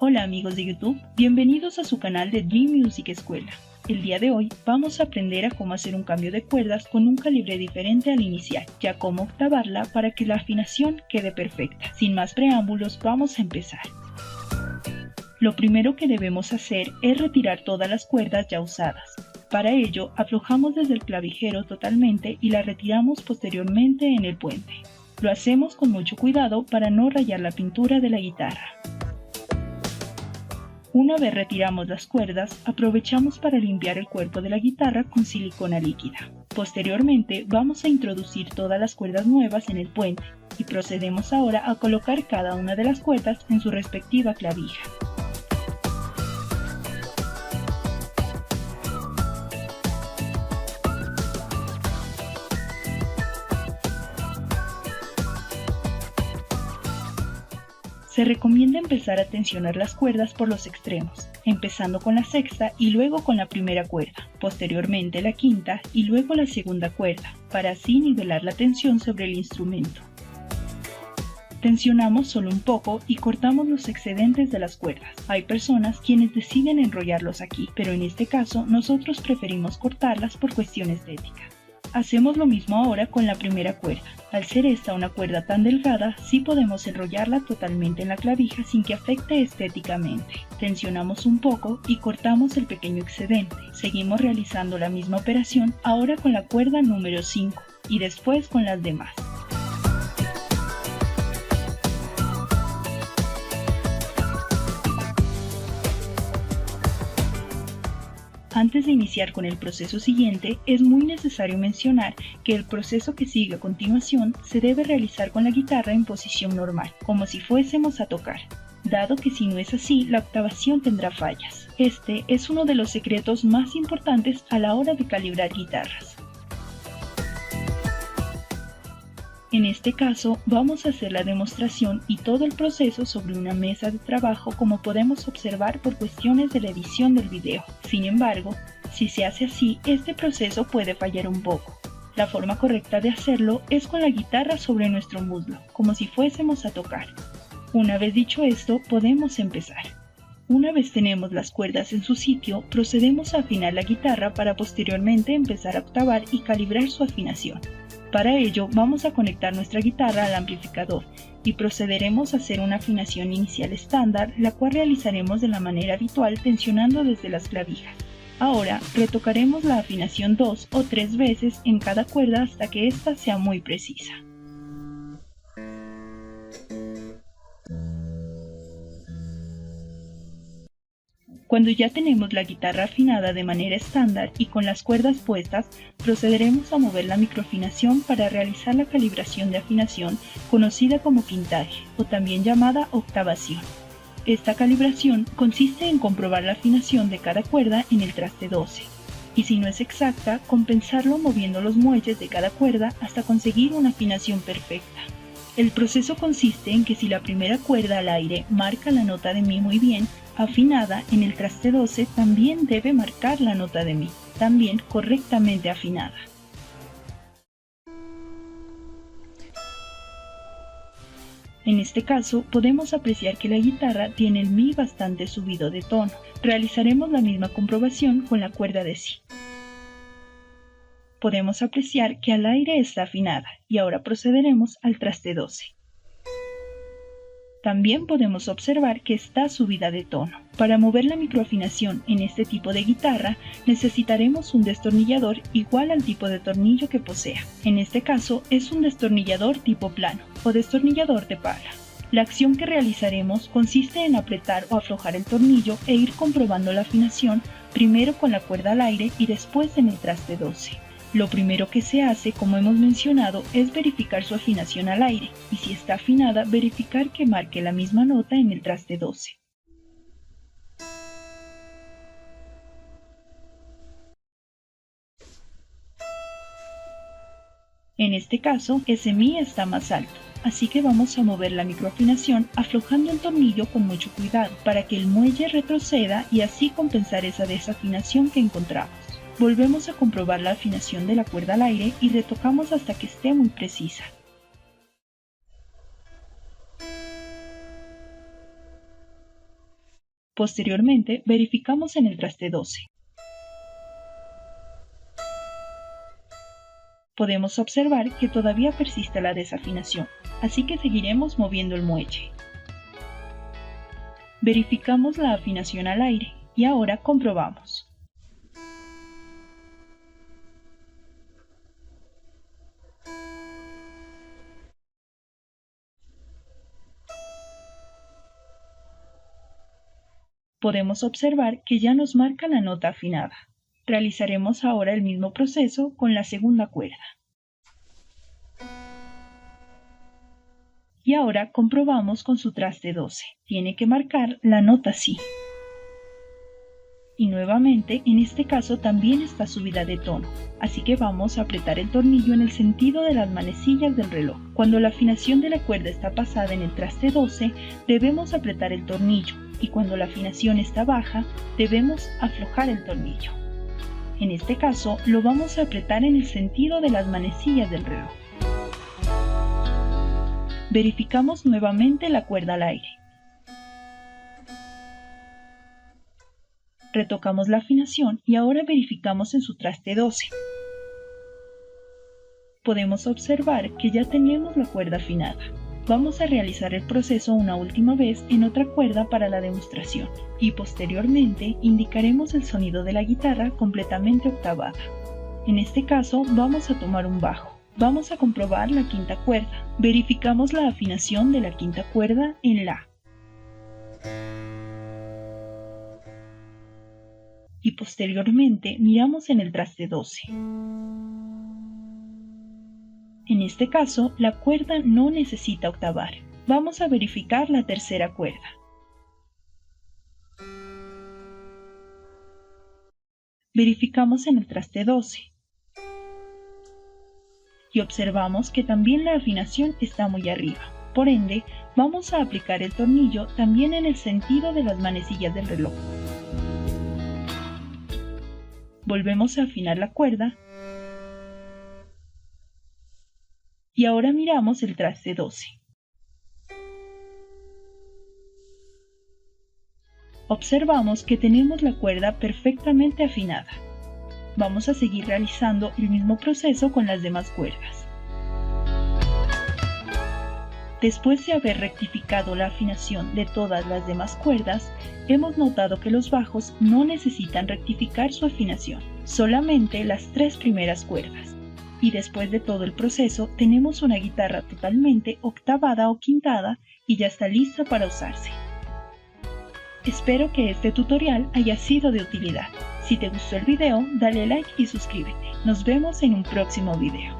Hola amigos de YouTube, bienvenidos a su canal de Dream Music Escuela. El día de hoy vamos a aprender a cómo hacer un cambio de cuerdas con un calibre diferente al inicial, ya cómo octavarla para que la afinación quede perfecta. Sin más preámbulos, vamos a empezar. Lo primero que debemos hacer es retirar todas las cuerdas ya usadas. Para ello, aflojamos desde el clavijero totalmente y la retiramos posteriormente en el puente. Lo hacemos con mucho cuidado para no rayar la pintura de la guitarra. Una vez retiramos las cuerdas, aprovechamos para limpiar el cuerpo de la guitarra con silicona líquida. Posteriormente, vamos a introducir todas las cuerdas nuevas en el puente y procedemos ahora a colocar cada una de las cuerdas en su respectiva clavija. Se recomienda empezar a tensionar las cuerdas por los extremos, empezando con la sexta y luego con la primera cuerda, posteriormente la quinta y luego la segunda cuerda, para así nivelar la tensión sobre el instrumento. Tensionamos solo un poco y cortamos los excedentes de las cuerdas. Hay personas quienes deciden enrollarlos aquí, pero en este caso nosotros preferimos cortarlas por cuestiones estéticas. Hacemos lo mismo ahora con la primera cuerda. Al ser esta una cuerda tan delgada, sí podemos enrollarla totalmente en la clavija sin que afecte estéticamente. Tensionamos un poco y cortamos el pequeño excedente. Seguimos realizando la misma operación ahora con la cuerda número 5 y después con las demás. Antes de iniciar con el proceso siguiente, es muy necesario mencionar que el proceso que sigue a continuación se debe realizar con la guitarra en posición normal, como si fuésemos a tocar, dado que si no es así, la octavación tendrá fallas. Este es uno de los secretos más importantes a la hora de calibrar guitarras. En este caso, vamos a hacer la demostración y todo el proceso sobre una mesa de trabajo como podemos observar por cuestiones de la edición del video. Sin embargo, si se hace así, este proceso puede fallar un poco. La forma correcta de hacerlo es con la guitarra sobre nuestro muslo, como si fuésemos a tocar. Una vez dicho esto, podemos empezar. Una vez tenemos las cuerdas en su sitio, procedemos a afinar la guitarra para posteriormente empezar a octavar y calibrar su afinación. Para ello, vamos a conectar nuestra guitarra al amplificador y procederemos a hacer una afinación inicial estándar, la cual realizaremos de la manera habitual tensionando desde las clavijas. Ahora, retocaremos la afinación 2 o 3 veces en cada cuerda hasta que ésta sea muy precisa. Cuando ya tenemos la guitarra afinada de manera estándar y con las cuerdas puestas, procederemos a mover la microafinación para realizar la calibración de afinación conocida como quintaje o también llamada octavación. Esta calibración consiste en comprobar la afinación de cada cuerda en el traste 12 y si no es exacta, compensarlo moviendo los muelles de cada cuerda hasta conseguir una afinación perfecta. El proceso consiste en que si la primera cuerda al aire marca la nota de mi muy bien, afinada en el traste 12 también debe marcar la nota de mi, también correctamente afinada. En este caso podemos apreciar que la guitarra tiene el mi bastante subido de tono. Realizaremos la misma comprobación con la cuerda de si. Podemos apreciar que al aire está afinada y ahora procederemos al traste 12. También podemos observar que está subida de tono. Para mover la microafinación en este tipo de guitarra necesitaremos un destornillador igual al tipo de tornillo que posea. En este caso es un destornillador tipo plano o destornillador de pala. La acción que realizaremos consiste en apretar o aflojar el tornillo e ir comprobando la afinación primero con la cuerda al aire y después en el traste 12. Lo primero que se hace, como hemos mencionado, es verificar su afinación al aire y si está afinada, verificar que marque la misma nota en el traste 12. En este caso, ese mi está más alto, así que vamos a mover la microafinación aflojando el tornillo con mucho cuidado para que el muelle retroceda y así compensar esa desafinación que encontramos. Volvemos a comprobar la afinación de la cuerda al aire y retocamos hasta que esté muy precisa. Posteriormente, verificamos en el traste 12. Podemos observar que todavía persiste la desafinación, así que seguiremos moviendo el muelle. Verificamos la afinación al aire y ahora comprobamos. Podemos observar que ya nos marca la nota afinada. Realizaremos ahora el mismo proceso con la segunda cuerda. Y ahora comprobamos con su traste 12. Tiene que marcar la nota Si. Y nuevamente, en este caso también está subida de tono, así que vamos a apretar el tornillo en el sentido de las manecillas del reloj. Cuando la afinación de la cuerda está pasada en el traste 12, debemos apretar el tornillo, y cuando la afinación está baja, debemos aflojar el tornillo. En este caso, lo vamos a apretar en el sentido de las manecillas del reloj. Verificamos nuevamente la cuerda al aire. Retocamos la afinación y ahora verificamos en su traste 12. Podemos observar que ya tenemos la cuerda afinada. Vamos a realizar el proceso una última vez en otra cuerda para la demostración y posteriormente indicaremos el sonido de la guitarra completamente octavada. En este caso vamos a tomar un bajo. Vamos a comprobar la quinta cuerda. Verificamos la afinación de la quinta cuerda en La. Y posteriormente miramos en el traste 12. En este caso, la cuerda no necesita octavar. Vamos a verificar la tercera cuerda. Verificamos en el traste 12. Y observamos que también la afinación está muy arriba. Por ende, vamos a aplicar el tornillo también en el sentido de las manecillas del reloj. Volvemos a afinar la cuerda. Y ahora miramos el traste 12. Observamos que tenemos la cuerda perfectamente afinada. Vamos a seguir realizando el mismo proceso con las demás cuerdas. Después de haber rectificado la afinación de todas las demás cuerdas, hemos notado que los bajos no necesitan rectificar su afinación, solamente las 3 primeras cuerdas. Y después de todo el proceso tenemos una guitarra totalmente octavada o quintada y ya está lista para usarse. Espero que este tutorial haya sido de utilidad. Si te gustó el video, dale like y suscríbete. Nos vemos en un próximo video.